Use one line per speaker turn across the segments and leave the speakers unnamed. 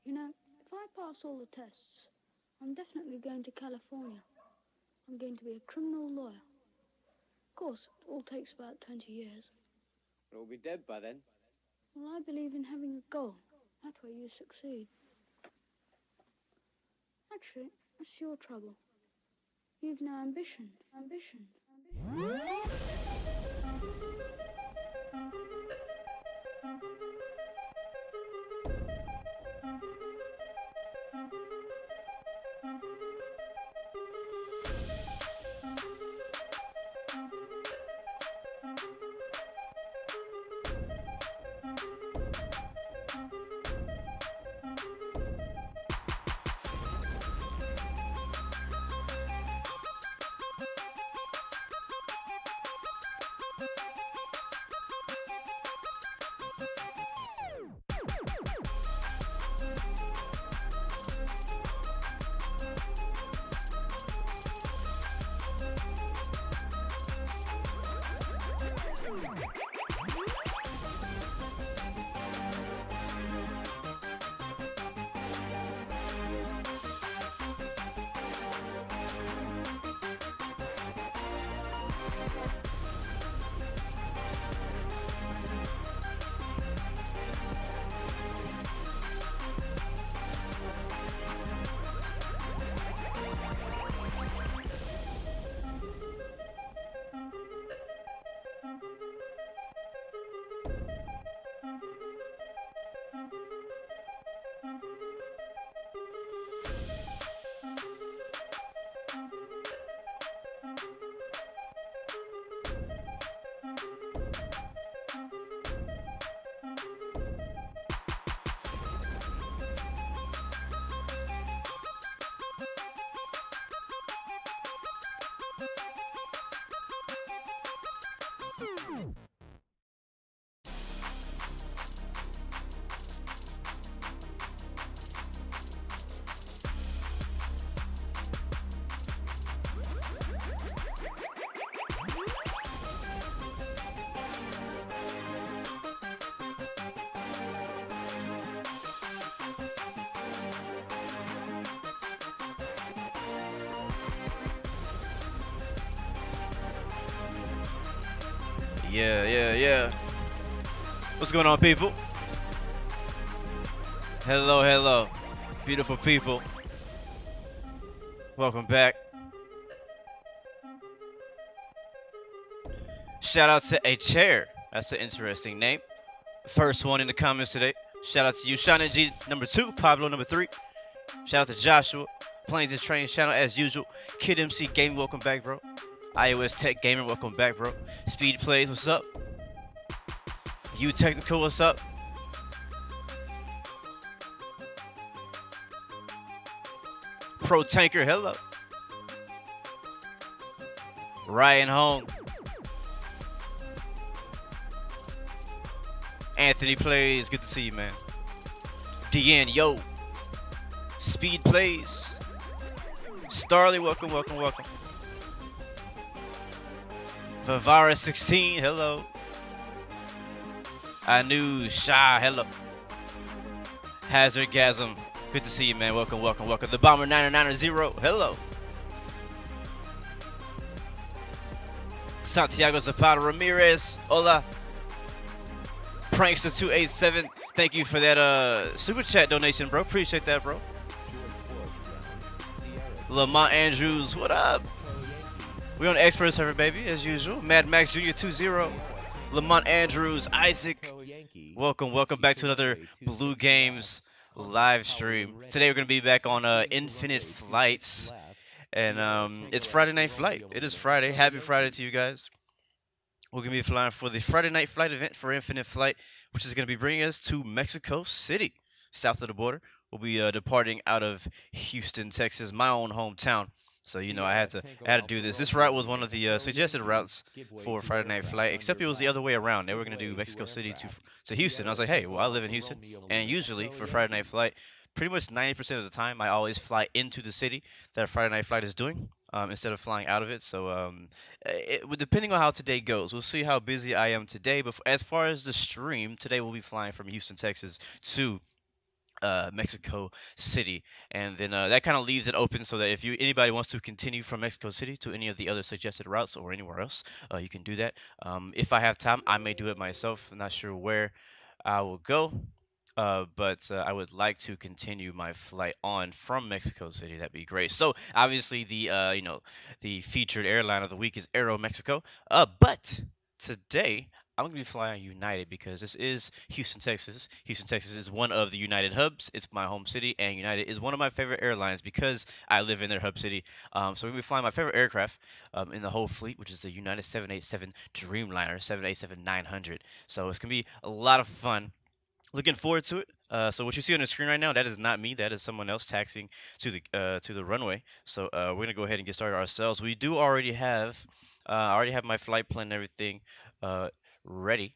You know, if I pass all the tests, I'm definitely going to California. I'm going to be a criminal lawyer. Of course, it all takes about 20 years.
We'll be dead by then.
Well, I believe in having a goal. That way you succeed. Actually, that's your trouble. You've no ambition.
Yeah. What's going on, people? Hello. Beautiful people. Welcome back. Shout out to a chair. That's an interesting name. First one in the comments today. Shout out to you, Shauna G, number 2, Pablo, number 3. Shout out to Joshua, Planes and Trains channel as usual. Kid MC Gaming, welcome back, bro. iOS Tech Gamer, welcome back, bro. Speed Plays, what's up? You Technical, what's up? Pro Tanker, hello. Ryan Home. Anthony Plays, good to see you, man. DN, yo. Speed Plays. Starly, welcome. Vivara 16, hello. Anu Shah, hello. Hazardgasm, good to see you, man. Welcome. The Bomber 990, hello. Santiago Zapata Ramirez, hola. Prankster 287, thank you for that super chat donation, bro. Appreciate that, bro. Lamont Andrews, what up? We on the expert server, baby, as usual. Mad Max Jr. 20. Lamont Andrews, Isaac. Welcome back to another Blue Games live stream. Today we're gonna be back on Infinite Flights, and it's Friday Night Flight. It is Friday. Happy Friday to you guys. We're gonna be flying for the Friday Night Flight event for Infinite Flight, which is gonna be bringing us to Mexico City, south of the border. We'll be departing out of Houston, Texas, my own hometown. So you know, I had to do this. This route was one of the suggested routes for Friday Night Flight, except it was the other way around. They were gonna do Mexico City to Houston. I was like, hey, well, I live in Houston, and usually for Friday Night Flight, pretty much 90% of the time, I always fly into the city that Friday Night Flight is doing. Instead of flying out of it. So depending on how today goes, we'll see how busy I am today. But as far as the stream, today we'll be flying from Houston, Texas to Mexico City, and then that kind of leaves it open so that if anybody wants to continue from Mexico City to any of the other suggested routes or anywhere else, you can do that. If I have time, I may do it myself. I'm not sure where I will go, but I would like to continue my flight on from Mexico City. That'd be great. So obviously the featured airline of the week is Aero Mexico. But today I'm going to be flying United because this is Houston, Texas. Houston, Texas is one of the United hubs. It's my home city, and United is one of my favorite airlines because I live in their hub city. So we're going to be flying my favorite aircraft in the whole fleet, which is the United 787 Dreamliner 787-900. So it's going to be a lot of fun. Looking forward to it. So what you see on the screen right now, that is not me. That is someone else taxiing to the runway. So we're gonna go ahead and get started ourselves. We do already have, I already have my flight plan and everything ready.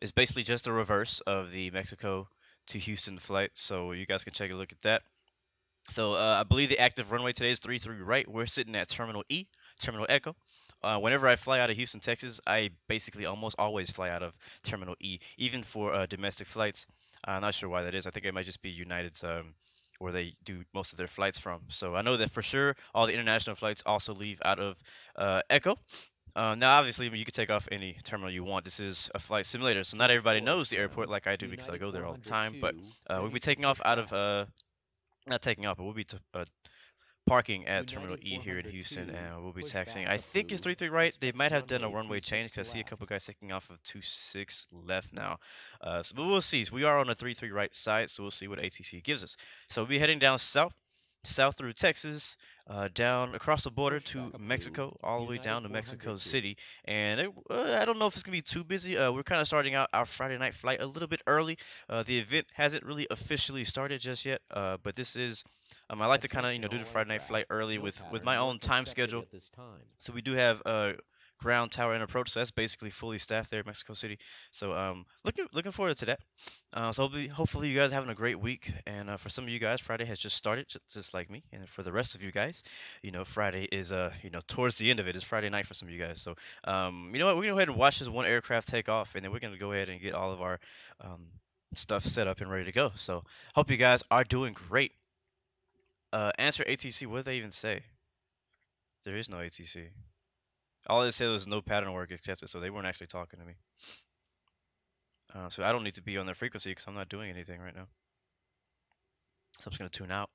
It's basically just a reverse of the Mexico to Houston flight. So you guys can take a look at that. So I believe the active runway today is 33 right. We're sitting at Terminal E, Terminal Echo. Whenever I fly out of Houston, Texas, I basically almost always fly out of Terminal E, even for domestic flights. I'm not sure why that is. I think it might just be United's where they do most of their flights from. So I know that for sure all the international flights also leave out of Echo. Now, obviously, you can take off any terminal you want. This is a flight simulator, so not everybody knows the airport like I do because I go there all the time. But we'll be taking off out of not taking off, but we'll be parking at Terminal E here in Houston, and we'll be taxiing. I think it's 33 right. They might have done a runway change because I see a couple guys taking off of 26 left now. But we'll see. So we are on the 33 right side, so we'll see what ATC gives us. So we'll be heading down south through Texas, down across the border to Mexico, all the way down to Mexico City. And I don't know if it's going to be too busy. We're kind of starting out our Friday night flight a little bit early. The event hasn't really officially started just yet, but this is... I like to kind of do the Friday night flight early with my own time schedule. So we do have ground tower and approach. So that's basically fully staffed there in Mexico City. So looking forward to that. So hopefully you guys are having a great week. And for some of you guys, Friday has just started, just like me. And for the rest of you guys, Friday is towards the end of it. It's Friday night for some of you guys. So you know what? We're gonna go ahead and watch this one aircraft take off, and then we're gonna go ahead and get all of our stuff set up and ready to go. So hope you guys are doing great. Answer ATC. What did they even say? There is no ATC. All they said was no pattern work accepted, so they weren't actually talking to me. So I don't need to be on their frequency because I'm not doing anything right now. So I'm just going to tune out.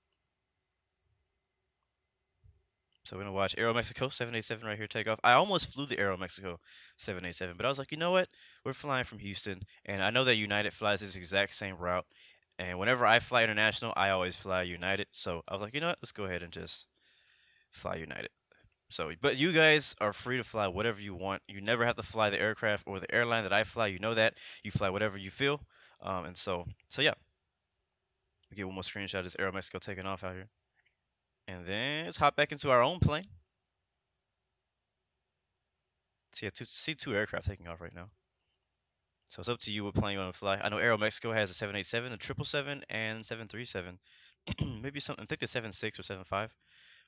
So we're going to watch Aero Mexico 787 right here take off. I almost flew the Aero Mexico 787, but I was like, you know what? We're flying from Houston, and I know that United flies this exact same route. And whenever I fly international, I always fly United. So I was like, you know what? Let's go ahead and just fly United. So, but you guys are free to fly whatever you want. You never have to fly the aircraft or the airline that I fly. You know that. You fly whatever you feel. And so yeah. We get one more screenshot of this Aero Mexico taking off out here. And then let's hop back into our own plane. So yeah, see two aircraft taking off right now. So it's up to you what plane you want to fly. I know Aero Mexico has a 787, a 777, and 737. Maybe something. I think the 76 or 75,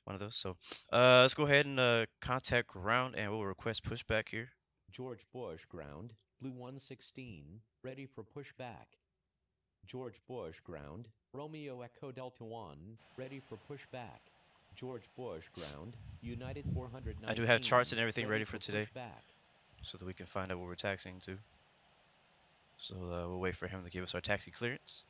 one of those. So let's go ahead and contact ground, and we'll request pushback here.
George Bush, ground, Blue 116, ready for pushback. George Bush, ground, Romeo Echo Delta 1, ready for pushback. George Bush, ground, United 419.
I do have charts and everything ready for today,
pushback.
so that we can find out where we're taxiing to. So we'll wait for him to give us our taxi clearance.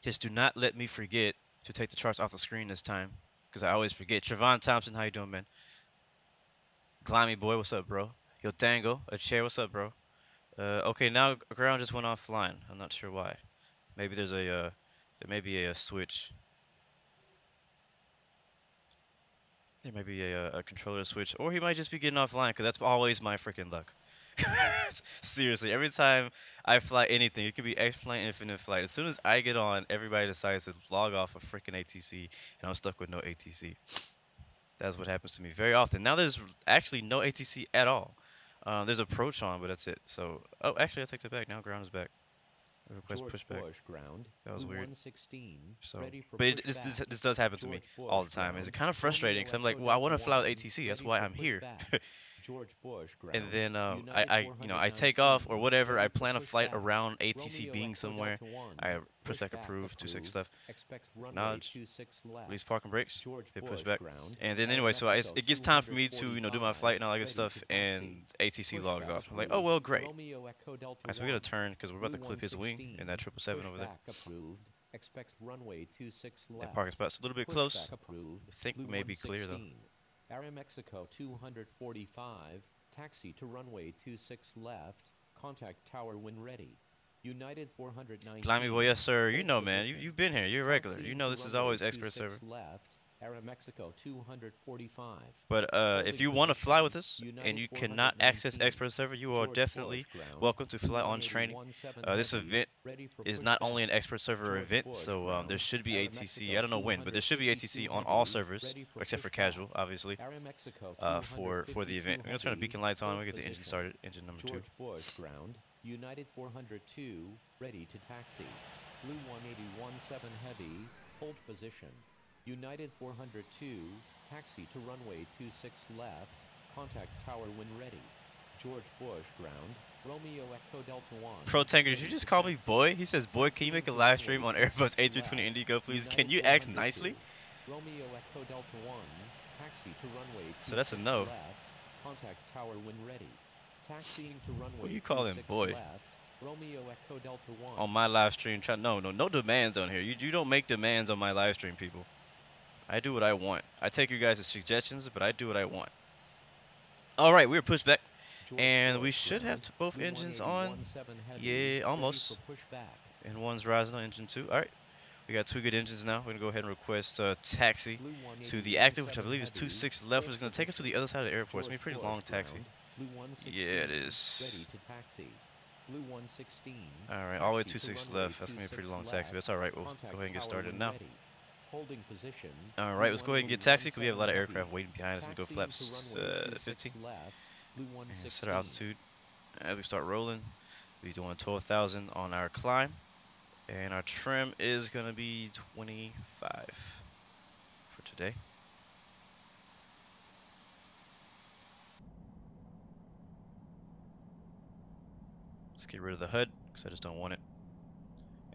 Just do not let me forget to take the charts off the screen this time, because I always forget. Trevon Thompson, how you doing, man? Glimey boy, what's up, bro? Yo, Dango, a chair, what's up, bro? Okay, now ground just went offline. I'm not sure why. Maybe there's there may be a switch. There may be a controller switch, or he might just be getting offline, because that's always my freaking luck. Seriously, every time I fly anything, it could be X-Plane, Infinite Flight. As soon as I get on, everybody decides to log off a freaking ATC, and I'm stuck with no ATC. That's what happens to me very often. Now there's actually no ATC at all. There's approach on, but that's it. So, oh, actually, I take that back. Now ground is back. Request pushback.
Ground,
that was weird.
116,
so, but this does happen to me all the time. It's kind of frustrating because I'm like, well, I want to fly with ATC. That's why I'm here.
George Bush
and
ground.
then
United
I take off or
419,
whatever. I
ready for
plan a flight
pushback.
around ATC
Romeo
being
Echo
somewhere.
Delta 1,
I push back,
pushback
approve, 26
approved.
left,
Expects runway
acknowledge,
26 left.
release parking brakes,
George
hit
Bush
push back,
ground.
and then
Air
anyway, so
Mexico
it gets time for me to do my
245,
flight and all that good
ready
stuff,
to
and
taxi.
ATC logs
Pushback
off. I'm like, oh well, great.
Romeo Echo Delta
Alright, so we're gonna
1,
turn because we're about to
Blue
clip his wing
116,
in that 777 over there.
pushback approved. Expects runway 26 left.
That parking spot's a little bit
Pushback
close.
approved.
I think
Blue
we may be clear though.
116. Air Mexico 245, taxi to runway 26 left. Contact tower when ready. United 419.
Slimy boy, yes sir. You know, man. You've been here. You're regular. You know this is always Express server.
Left. Air Mexico 245.
But if you want to fly with us and you cannot access Express server, you are definitely welcome to fly on training. This event is not only an Express server event, so there should be ATC. I don't know when, but there should be ATC on all servers except for casual, obviously. For the event, we're gonna turn the beacon lights on. We get the engine started. Engine number 2.
George Bush ground. United 402, ready to taxi. Blue 181.7 heavy, hold position. United 402, taxi to runway 26 left. Contact tower when ready. George Bush ground. Romeo Echo Delta 1.
Pro Tanker, did you just call me boy? He says, boy, can you make a live stream on Airbus A320 Indigo, please? Can you ask nicely?
Romeo Echo Delta 1, taxi to runway 26
So that's a no.
left. Contact tower when ready. Taxiing to runway.
What do you call him, boy?
Left. Romeo Echo Delta 1.
On my live stream, no demands on here. You don't make demands on my live stream, people. I do what I want. I take you guys' suggestions, but I do what I want. All right, we're pushed back, and we should have both engines on. Yeah, almost. And one's rising on engine 2. All right, we got 2 good engines now. We're gonna go ahead and request taxi to the active, which I believe is 26 left, which is gonna take us to the other side of the airport. It's gonna be a pretty long taxi. Yeah, it is.
Blue 116.
All right, all the way 26 left. That's gonna be a pretty long taxi. But that's all right. We'll go ahead and get started now.
Holding position.
All right, let's go ahead and get taxi because we have a lot of aircraft waiting behind us and go flaps 50. And set our altitude. As we start rolling, we're doing 12,000 on our climb, and our trim is gonna be 25 for today. Let's get rid of the HUD because I just don't want it.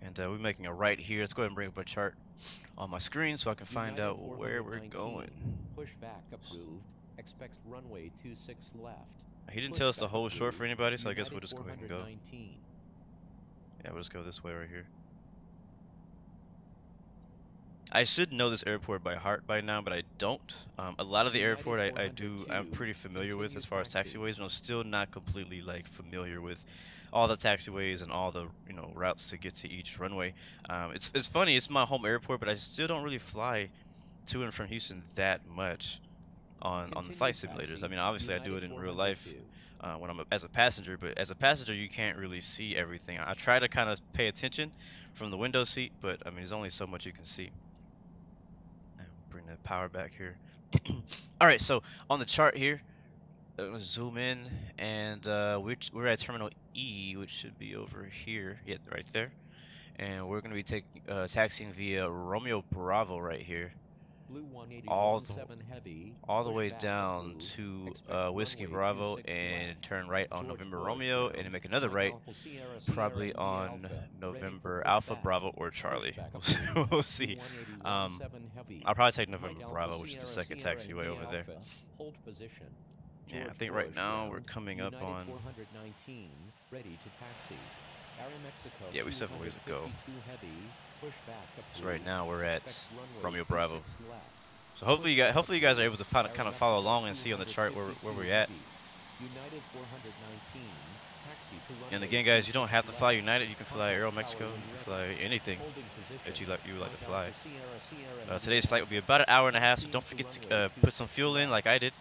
And we're making a right here. Let's go ahead and bring up a chart on my screen so I can find out where we're going.
Pushback approved. Expects runway 26 left.
He didn't tell us to hold short for anybody, so I guess we'll just go ahead and go. Yeah, we'll just go this way right here. I should know this airport by heart by now, but I don't. A lot of the airport I'm pretty familiar with as far as taxiways, but I'm still not completely like familiar with all the taxiways and all the routes to get to each runway. It's funny, it's my home airport, but I still don't really fly to and from Houston that much on the flight simulators. I mean, obviously I do it in real life when I'm as a passenger, but as a passenger you can't really see everything. I try to kind of pay attention from the window seat, but I mean there's only so much you can see. Bring the power back here. All right, so on the chart here, I'm gonna zoom in, and we're at Terminal E, which should be over here. Yeah, right there. And we're gonna be taxiing via Romeo Bravo right here, all the way down to Whiskey Bravo, and turn right on November Romeo, and then make another right, probably on November Alpha Bravo or Charlie. We'll see. I'll probably take November Bravo, which is the second taxiway over there. Yeah, I think right now we're coming up on. Yeah, we still have a ways to go. So right now we're at Romeo Bravo. So hopefully you guys are able to kind of follow along and see on the chart where we're at. And again, guys, you don't have to fly United. You can fly Aero Mexico. You can fly anything that you would like to fly. Today's flight will be about an hour and a half, so don't forget to put some fuel in like I did.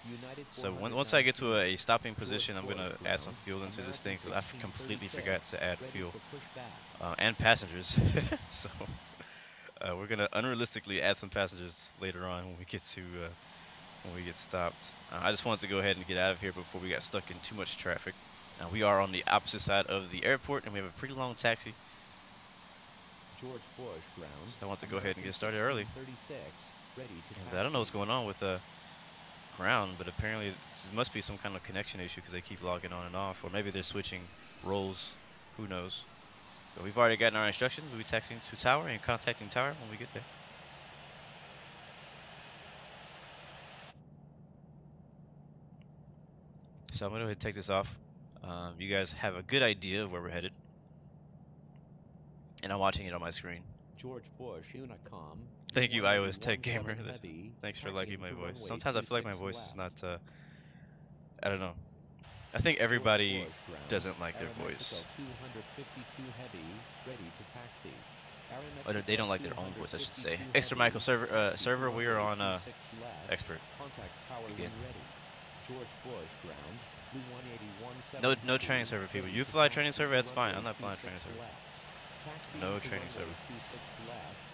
So once I get to a stopping position, I'm going to add some fuel into this thing because I completely forgot to add fuel and passengers. So we're going to unrealistically add some passengers later on when we get stopped. I just wanted to go ahead and get out of here before we got stuck in too much traffic. We are on the opposite side of the airport, and we have a pretty long taxi.
George Bush ground.
So I want to go ahead and get started early. And I don't know what's going on with ground, but apparently this must be some kind of connection issue because they keep logging on and off, or maybe they're switching roles. Who knows? But we've already gotten our instructions. We'll be texting to tower and contacting tower when we get there. So I'm going to go ahead and take this off. You guys have a good idea of where we're headed. And I'm watching it on my screen.
George Bush, Unicom.
Thank you, iOS Tech Gamer. Thanks for liking my voice. Sometimes I feel like my voice is not, I don't know. I think everybody doesn't like their voice. Or they don't like their own voice, I should say. Extra Michael server, we are on expert. Again. No training server, people. You fly training server, that's fine. I'm not flying training server. No training server.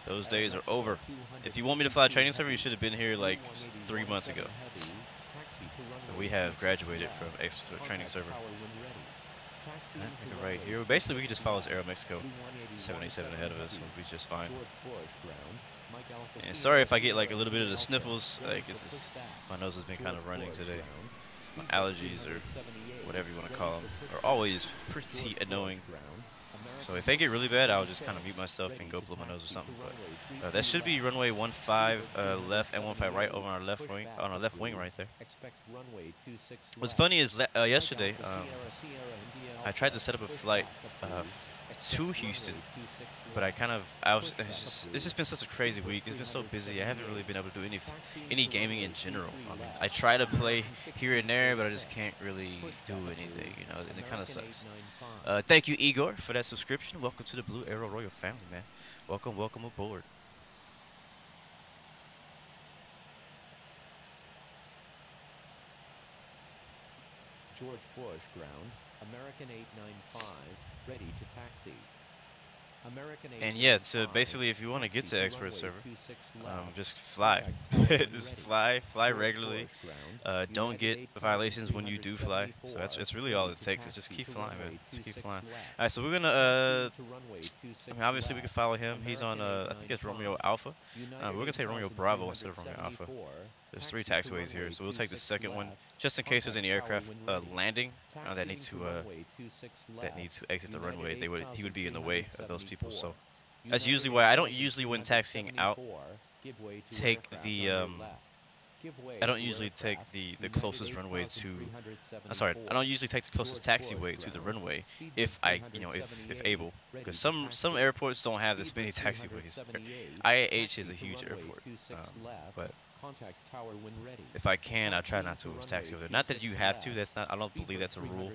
Those days are over. If you want me to fly training server, you should have been here like 3 months ago. We have graduated from training server. Right here. Basically, we can just follow this Aero Mexico 787 ahead of us, and we'll be just fine. And sorry if I get like a little bit of the sniffles. Like my nose has been kind of running today. My allergies, or whatever you want to call them, are always pretty annoying. So if they get really bad, I'll just kind of mute myself and go blow my nose or something. But that should be runway 15 left and 15 right over on our left wing right there. What's funny is yesterday I tried to set up a flight to Houston, but it's just been such a crazy week. It's been so busy. I haven't really been able to do any gaming in general. I mean, I try to play here and there, but I just can't really do anything, you know, and it kind of sucks. Thank you, Igor, for that subscription. Welcome to the Blue Arrow Royal family, man. Welcome aboard.
George Bush ground, American 895, ready to taxi.
And yeah, so basically, if you want to get to expert server, just fly. Just fly regularly. Don't get violations when you do fly. So that's really all it takes. Is just keep flying, man. Just keep flying. All right, so we're gonna. I mean, obviously we can follow him. He's on. I think it's Romeo Alpha. We're gonna take Romeo Bravo instead of Romeo Alpha. There's 3 taxiways here, so we'll take the second one just in case there's any aircraft landing that need to exit the runway. He would be in the way of those people. So that's usually why I don't usually, when taxiing out, take the I don't usually take the closest runway to. I don't usually take the closest taxiway to the runway if if able, because some airports don't have this many taxiways. IAH is a huge airport, but if I can, I try not to taxi over there. Not that you have to. That's not. I don't believe that's a rule.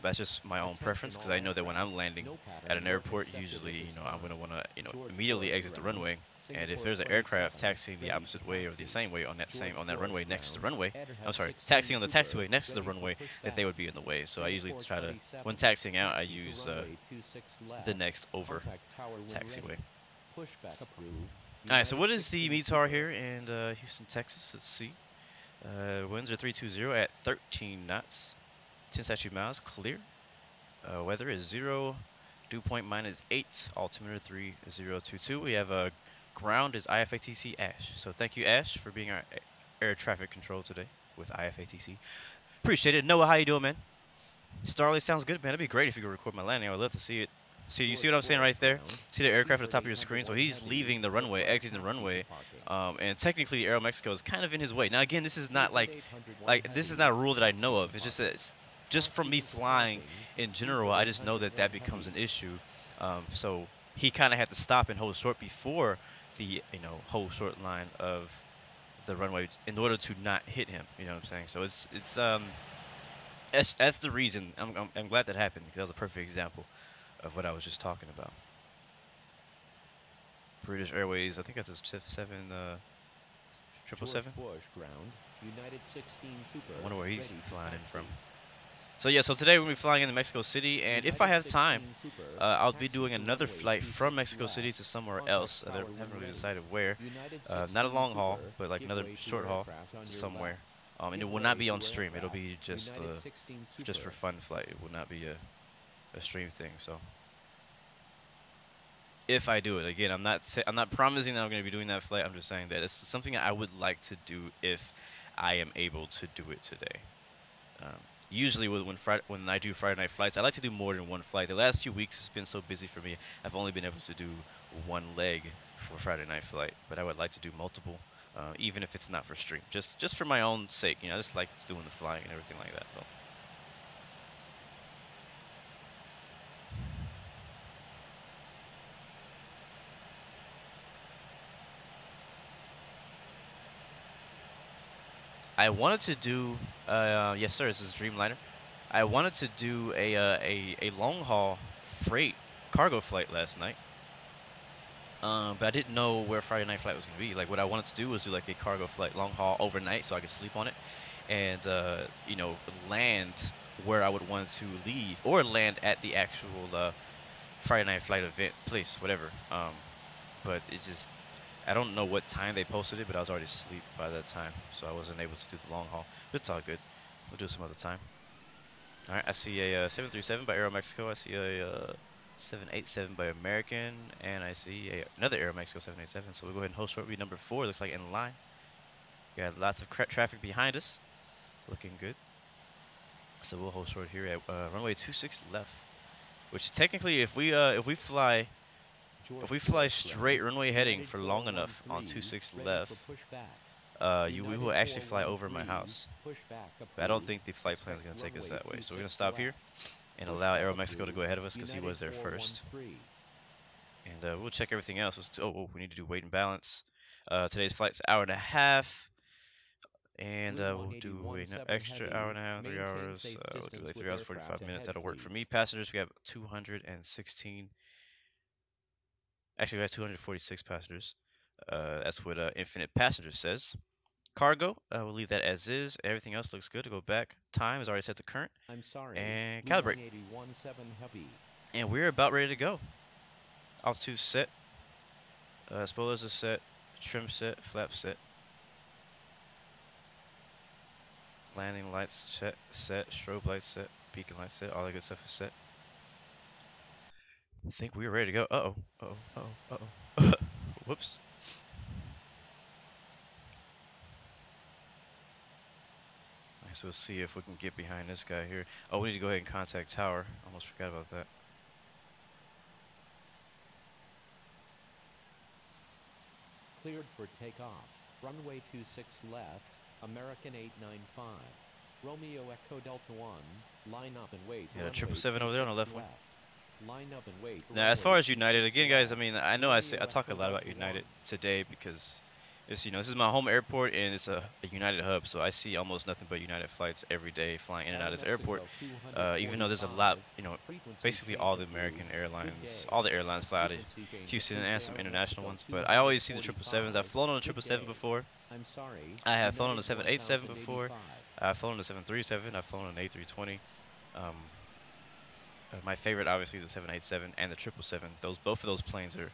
That's just my own preference, because I know that when I'm landing at an airport, usually I'm gonna want to immediately exit the runway. And if there's an aircraft taxiing the opposite way or the same way on that runway next to the runway, I'm sorry, taxiing on the taxiway next to the runway, that they would be in the way. So I usually try to, when taxiing out, I use the next over taxiway. Alright, so what is the METAR here in Houston, Texas? Let's see. Winds are 320 at 13 knots, 10 statute miles, clear. Weather is 0, dew point -8, altimeter 3022. We have ground is IFATC Ash. So thank you, Ash, for being our air traffic control today with IFATC. Appreciate it. Noah, how you doing, man? Starley sounds good, man. It'd be great if you could record my landing. I would love to see it. So you see what I'm saying right there? See the aircraft at the top of your screen? So he's leaving the runway, exiting the runway, and technically Aero Mexico is kind of in his way. Now again, this is not this is not a rule that I know of. It's just that just from me flying in general, I just know that becomes an issue. So he kind of had to stop and hold short before the hold short line of the runway in order to not hit him. You know what I'm saying? So that's the reason. I'm glad that happened, because that was a perfect example of what I was just talking about. British Airways, I think that's his 777. I wonder where he's flying in from. So yeah, so today we're going to be flying into Mexico City, and if I have time, I'll be doing another flight from Mexico City to somewhere else. I haven't really decided where. Not a long haul, but like another short haul to somewhere. And it will not be on stream. It'll be just for fun flight. It will not be a stream thing. So if I do it, again, I'm not promising that I'm going to be doing that flight. I'm just saying that it's something that I would like to do if I am able to do it today. Usually when I do Friday night flights, I like to do more than one flight. The last few weeks it's been so busy for me, I've only been able to do one leg for Friday night flight, but I would like to do multiple, even if it's not for stream, just for my own sake. You know, I just like doing the flying and everything like that. So. I wanted to do, yes sir, this is Dreamliner. I wanted to do a long haul freight cargo flight last night, but I didn't know where Friday night flight was gonna be. Like what I wanted to do was do like a cargo flight long haul overnight, so I could sleep on it, and you know, land where I would want to leave, or land at the actual Friday night flight event place, whatever. But it just, I don't know what time they posted it, but I was already asleep by that time, so I wasn't able to do the long haul. But it's all good. We'll do it some other time. All right, I see a 737 by Aeromexico. I see a 787 by American, and I see another Aeromexico 787. So we'll go ahead and hold short read number 4. Looks like in line. Got lots of traffic behind us. Looking good. So we'll hold short here at runway 26 left, which technically, if we fly straight runway heading for long enough on 26 left, we will actually fly over my house. But I don't think the flight plan is going to take us that way. So we're going to stop here and allow Aeromexico to go ahead of us because he was there first. And we'll check everything else. Oh, we need to do weight and balance. Today's flight's an hour and a half. And we'll do an extra hour and a half, 3 hours. We'll do like 3 hours, 45 minutes. That'll work for me. Passengers, we have 216. Actually, we have 246 passengers. That's what Infinite Passenger says. Cargo, we'll leave that as is. Everything else looks good to go back. Time is already set to current.
I'm sorry.
And calibrate.
Heavy.
And we're about ready to go. Altitude set. Spoilers are set. Trim set. Flap set. Landing lights set. Strobe lights set. Beacon lights set. All that good stuff is set. I think we're ready to go. Uh-oh. Whoops. Alright, so we'll see if we can get behind this guy here. Oh, we need to go ahead and contact tower. Almost forgot about that.
Cleared for takeoff. Runway 26 left. American 895. Romeo Echo Delta 1. Line up and wait.
Yeah, 777 over there on the left one.
Line up and wait.
Now, as far as United, again, guys, I mean, I know I talk a lot about United today because it's, you know, this is my home airport and it's a United hub, so I see almost nothing but United flights every day flying in and out of this airport. Even though there's a lot, you know, basically all the American airlines, all the airlines fly out of Houston and some international ones. But I always see the 777s. I've flown on the 777 before. I have flown on the 787 before. I've flown on the 737. I've flown on the A320. My favorite, obviously, is the 787 and the 777. Both of those planes are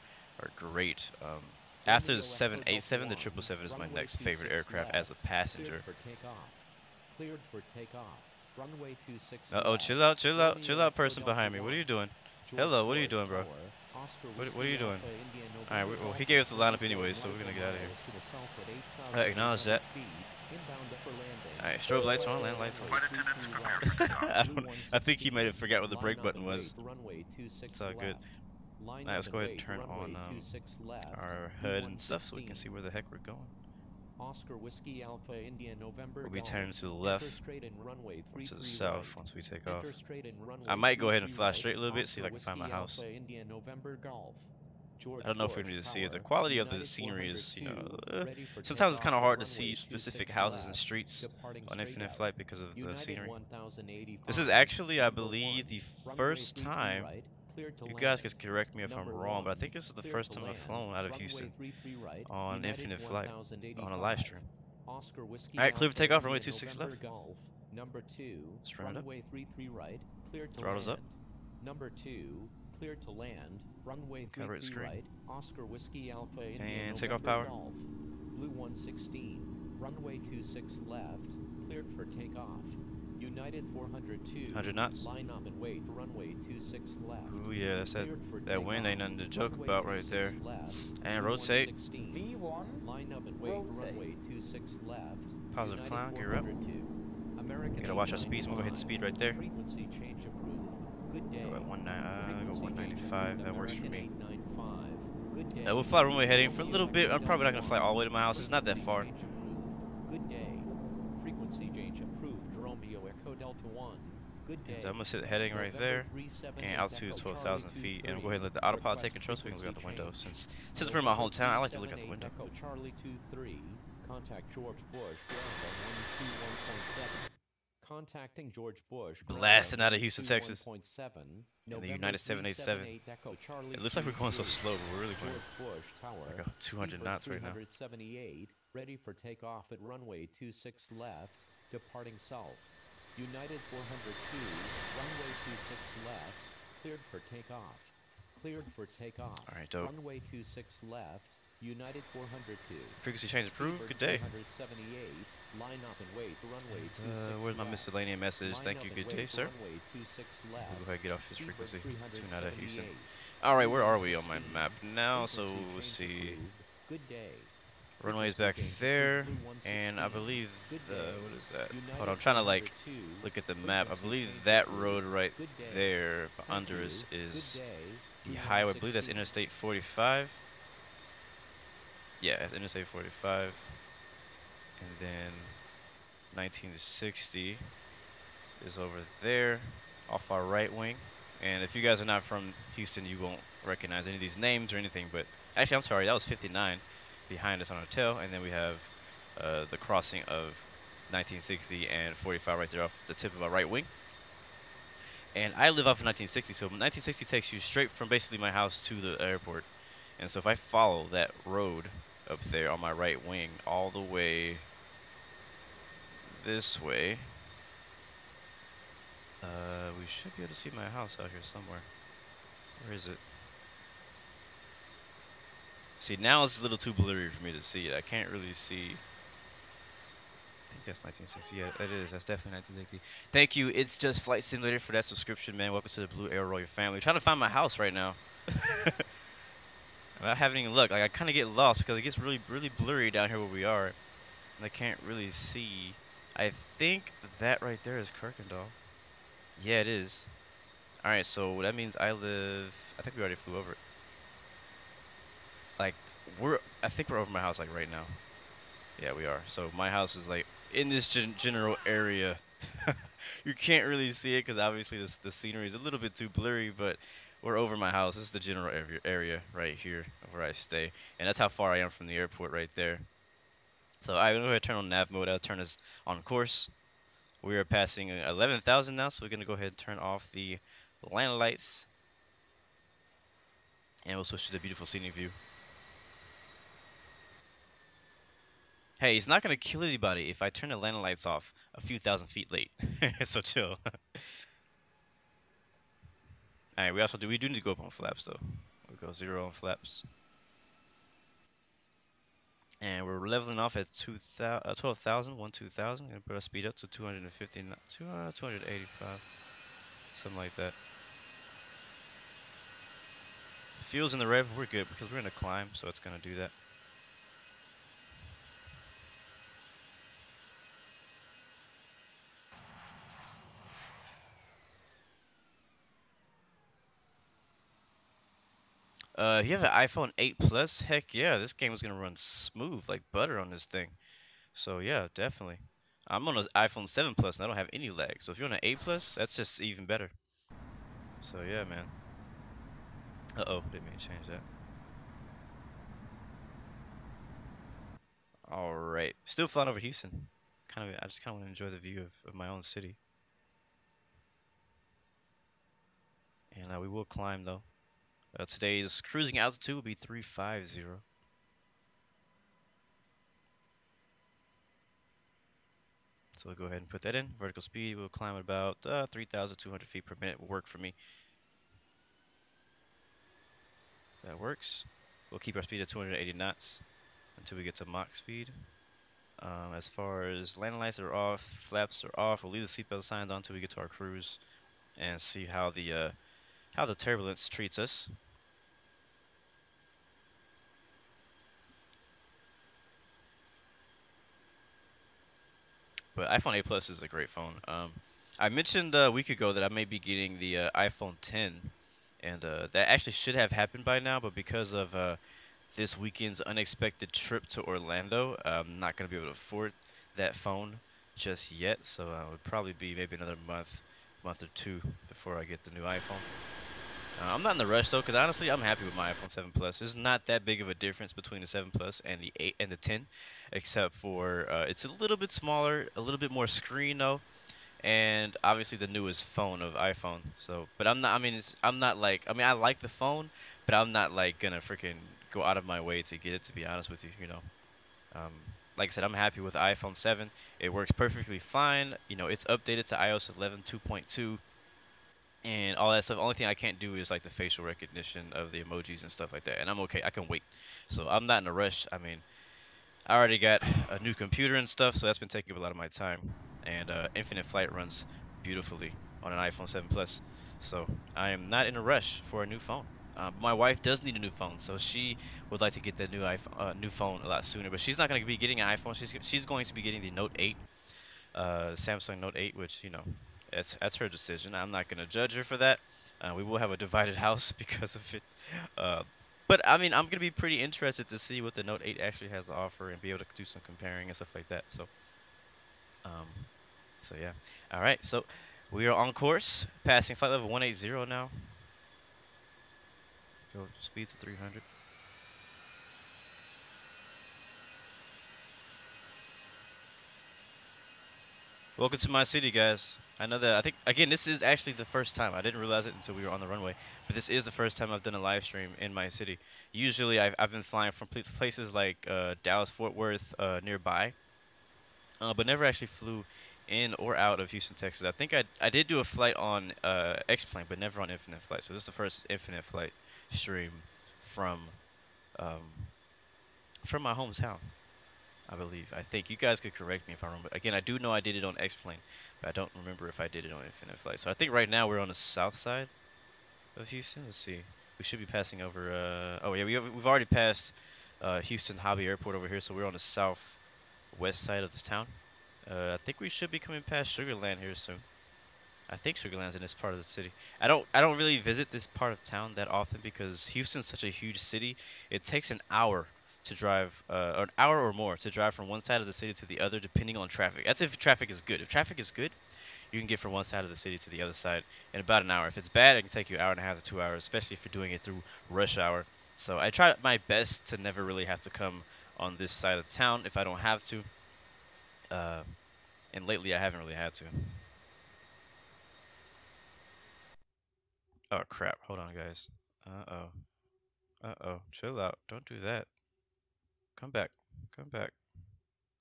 great. After the 787, the 777 is my next favorite aircraft as a passenger. Uh-oh, chill out, person behind me. What are you doing? Hello, what are you doing, bro? What are you doing? All right, well, he gave us the lineup anyway, so we're gonna get out of here. Acknowledge that. Alright, strobe lights are on, land lights on. I think he might have forgot what the brake button was. It's all good. Alright, let's go ahead and turn on our HUD and stuff so we can see where the heck we're going. We'll be turning to the left, or to the south once we take off. I might go ahead and fly straight a little bit, see if I can find my house. I don't know if we're going to see it. The quality of the scenery is, you know, sometimes it's kind of hard to see specific houses and streets on Infinite Flight because of the scenery. This is actually, I believe, the first time, you guys can correct me if I'm wrong, but I think this is the first time I've flown out of Houston on Infinite Flight on a live stream. Alright, clear for takeoff, runway 26 left. Let's run it up. Throttles up.
Number 2, cleared to land. Runway 33 right. Oscar Whiskey Alpha India
and takeoff power.
Golf. Blue 116. Runway 26 left. Cleared for takeoff. United 402.
100 knots.
Line up and wait. Runway 26 left.
Ooh yeah, that's that wind ain't nothing to joke about right there. And rotate.
V1.
Line up and wait. Runway 26 left.
Positive
United
clown, gear up.
402. American
Gotta watch our speeds. We'll go hit the speed right there.
Frequency change approved. Good day.
Go at go
Frequency change
195.
approved.
That works for
American
me.
895. Good day.
We'll fly runway heading for a
Romeo
little bit. I'm
Echo
probably not
Delta
gonna fly all the way to my house. It's not that far.
Frequency change approved. Good day. Frequency change approved. Romeo Echo Delta 1. Good day.
And I'm gonna sit heading right there. And altitude 12,000 feet. And we'll go ahead and let the autopilot take control so we can look out the window. Since we're in my hometown, I like to look out the window.
Echo Charlie 23. Contact George Bush ground on 121.7. Contacting George Bush.
Blasting out of Houston, Texas.
121.7.
In the United 787. It looks like we're going so slow, but we're really going
Bush Tower.
like 200 knots right now.
378, ready for takeoff at runway 26 left, departing south. United 402, runway 26 left, cleared for takeoff. Cleared for takeoff.
All right, dope.
Runway 26 left, United 402.
Frequency change approved. Good day.
378, line up and wait for runway 26
Where's my
left.
miscellaneous message?
Line
Thank
up
you.
and
Good
wait
day,
for
sir.
runway 26 left.
We'll go ahead and get off this
Speedbird
frequency. Tune out of Houston.
378.
All right, where are we on my map now?
Frequency
So we'll
change
see.
approved. Good day.
Runway's back
Frequency change
there,
approved.
and I believe
Good day.
what is that?
United
Hold on, I'm trying to like
402,
look at the map. I
frequency
believe
change
that
approved.
road right
Good day.
there
Thank
under
you.
us
Good
is
day.
the highway. I believe that's
3160.
Interstate 45. Yeah, it's Interstate 45, and then 1960 is over there off our right wing. And if you guys are not from Houston, you won't recognize any of these names or anything, but actually I'm sorry, that was 59 behind us on our tail, and then we have the crossing of 1960 and 45 right there off the tip of our right wing. And I live off of 1960, so 1960 takes you straight from basically my house to the airport. And so if I follow that road up there on my right wing all the way this way, we should be able to see my house out here somewhere. Where is it? See, now it's a little too blurry for me to see it. I can't really see. I think that's 1960. Yeah, that is. That's definitely 1960. Thank you. It's just Flight Simulator for that subscription, man. Welcome to the Blue Air Royal family. I'm trying to find my house right now. I haven't even looked. Like, I kind of get lost because it gets really, really blurry down here where we are. And I can't really see. I think that right there is Kirkendall. Yeah, it is. Alright, so that means I live... I think we already flew over it. Like, I think we're over my house, like, right now. Yeah, we are. So my house is, like, in this general area. You can't really see it because, obviously, the scenery is a little bit too blurry, but we're over my house. This is the general area right here where I stay. And that's how far I am from the airport right there. So I'm going to go ahead and turn on nav mode. That'll turn us on course. We are passing 11,000 now, so we're going to go ahead and turn off the landing lights. And we'll switch to the beautiful scenic view. Hey, it's not going to kill anybody if I turn the landing lights off a few thousand feet late. So chill. Alright, we do need to go up on flaps, though. We'll go 0 on flaps. And we're leveling off at 12,000, 2,000. Gonna put our speed up to 250, 285, something like that. Fuel's in the red, but we're good because we're in a climb, so it's gonna do that. You have an iPhone 8 Plus? Heck yeah, this game is gonna run smooth like butter on this thing. So yeah, definitely. I'm on an iPhone 7 Plus and I don't have any lag. So if you're on an 8 Plus, that's just even better. So yeah, man. Uh-oh, didn't mean to change that. Alright. Still flying over Houston. I just kinda wanna enjoy the view of my own city. And we will climb though. Today's cruising altitude will be 350. So we'll go ahead and put that in. Vertical speed will climb at about 3,200 feet per minute. Will work for me. That works. We'll keep our speed at 280 knots until we get to Mach speed. As far as landing lights are off, flaps are off. We'll leave the seatbelt signs on until we get to our cruise and see how the turbulence treats us. But iPhone 8 Plus is a great phone. I mentioned a week ago that I may be getting the iPhone 10, and that actually should have happened by now, but because of this weekend's unexpected trip to Orlando, I'm not going to be able to afford that phone just yet, so it would probably be maybe another month or two before I get the new iPhone. I'm not in the rush though, because honestly, I'm happy with my iPhone 7 Plus. There's not that big of a difference between the 7 Plus and the 8 and the 10, except for it's a little bit smaller, a little bit more screen though, and obviously the newest phone of iPhone. So, but I'm not. I mean, I'm not like. I mean, I like the phone, but I'm not like gonna freaking go out of my way to get it. To be honest with you, you know. Um, like I said, I'm happy with the iPhone 7. It works perfectly fine. You know, it's updated to iOS 11 2.2 and all that stuff. Only thing I can't do is like the facial recognition of the emojis and stuff like that. And I'm okay. I can wait. So I'm not in a rush. I mean, I already got a new computer and stuff, so that's been taking up a lot of my time. And Infinite Flight runs beautifully on an iPhone 7 Plus. So I am not in a rush for a new phone. My wife does need a new phone, so she would like to get that new iPhone, new phone a lot sooner. But she's not going to be getting an iPhone. She's going to be getting the Note 8, Samsung Note 8, which, you know, that's her decision. I'm not going to judge her for that. We will have a divided house because of it. But I mean, I'm going to be pretty interested to see what the Note 8 actually has to offer and be able to do some comparing and stuff like that. So yeah. All right. So we are on course, passing flight level 180 now. Go speed to 300. Welcome to my city, guys. I know that, I think, again, this is actually the first time. I didn't realize it until we were on the runway. But this is the first time I've done a live stream in my city. Usually, I've been flying from places like Dallas, Fort Worth, nearby. But never actually flew in or out of Houston, Texas. I think I did do a flight on X-Plane, but never on Infinite Flight. So this is the first Infinite Flight stream from my hometown, I believe. I think you guys could correct me if I remember. Again, I do know I did it on X-Plane, but I don't remember if I did it on Infinite Flight. So I think right now we're on the south side of Houston. Let's see. We should be passing over. Oh yeah, we've already passed Houston Hobby Airport over here, so we're on the southwest side of this town. I think we should be coming past Sugarland here soon. I think Sugarland's in this part of the city. I don't really visit this part of town that often because Houston's such a huge city. It takes an hour to drive, or an hour or more to drive from one side of the city to the other, depending on traffic. That's if traffic is good. If traffic is good, you can get from one side of the city to the other side in about an hour. If it's bad, it can take you an hour and a half to 2 hours, especially if you're doing it through rush hour. So I try my best to never really have to come on this side of town if I don't have to. And lately I haven't really had to. Oh crap, hold on guys. Uh-oh, chill out, don't do that. Come back,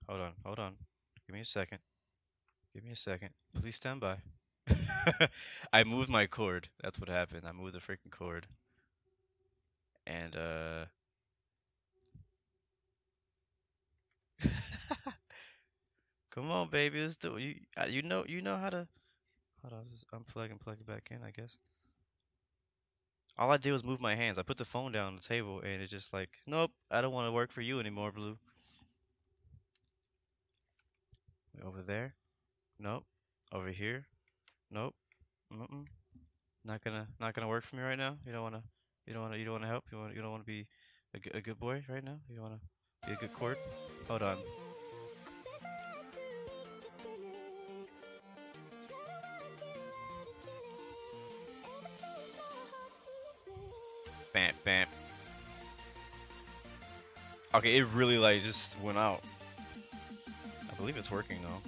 hold on, give me a second, please stand by. I moved my cord, that's what happened, I moved the freaking cord. And come on baby, let's do it. You know how to, hold on, just unplug and plug it back in, I guess. All I did was move my hands. I put the phone down on the table, and it's just like, nope, I don't want to work for you anymore, Blue. Over there, nope. Over here, nope. Not gonna work for me right now. You don't wanna help. You don't wanna be a good boy right now. You don't wanna be a good cord. Hold on. Bam, bam. Okay, it really like just went out. I believe it's working though.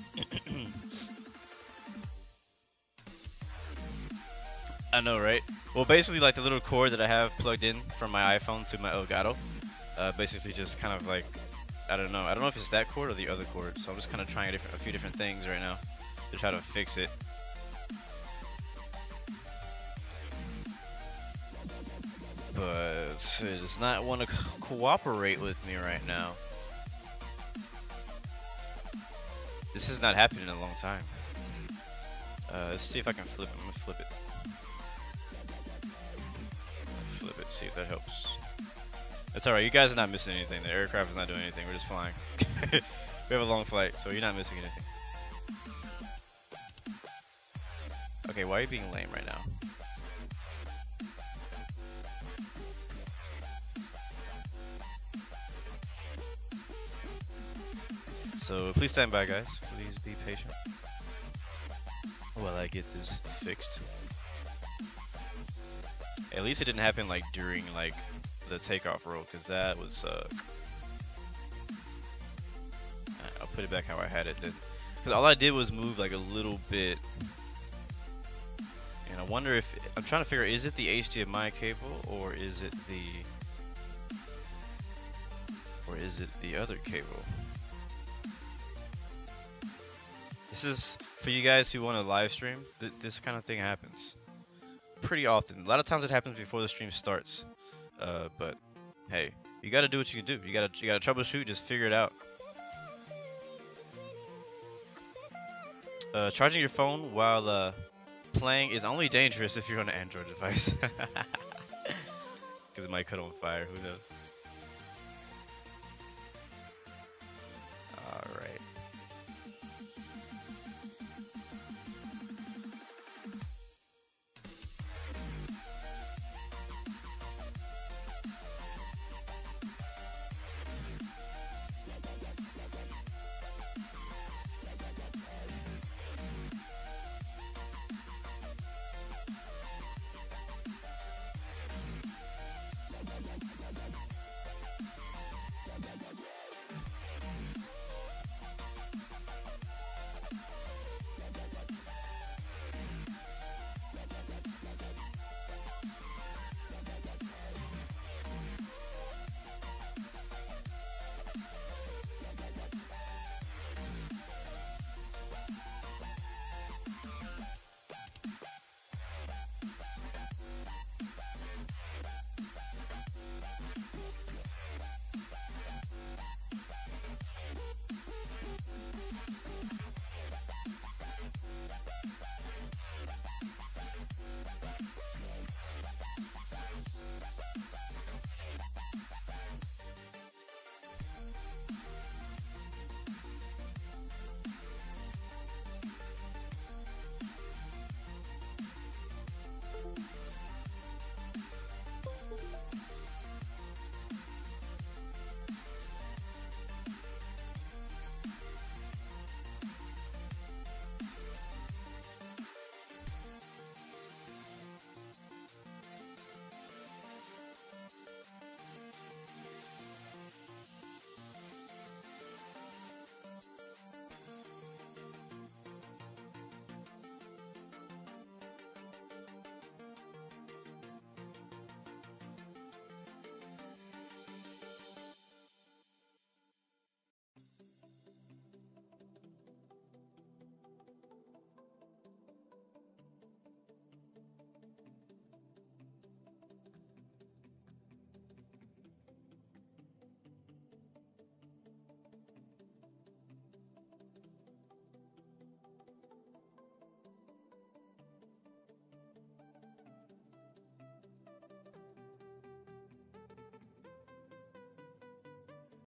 I know, right? Well, basically like the little cord that I have plugged in from my iPhone to my Elgato, basically just kind of like, I don't know if it's that cord or the other cord. So I'm just kind of trying a few different things right now to try to fix it. But it does not want to cooperate with me right now. This has not happened in a long time. Let's see if I can flip it. I'm gonna flip it. Flip it, see if that helps. It's alright, you guys are not missing anything. The aircraft is not doing anything, we're just flying. We have a long flight, so you're not missing anything. Okay, why are you being lame right now? So please stand by, guys. Please be patient while I get this fixed. At least it didn't happen like during like the takeoff roll, because that would suck. I'll put it back how I had it then, because all I did was move like a little bit. And I wonder if I'm trying to figure out, is it the HDMI cable or is it the other cable? This is for you guys who want to live stream. This kind of thing happens pretty often. A lot of times it happens before the stream starts. But hey, you gotta do what you can do. You gotta troubleshoot. Just figure it out. Charging your phone while playing is only dangerous if you're on an Android device, because it might cut on fire. Who knows?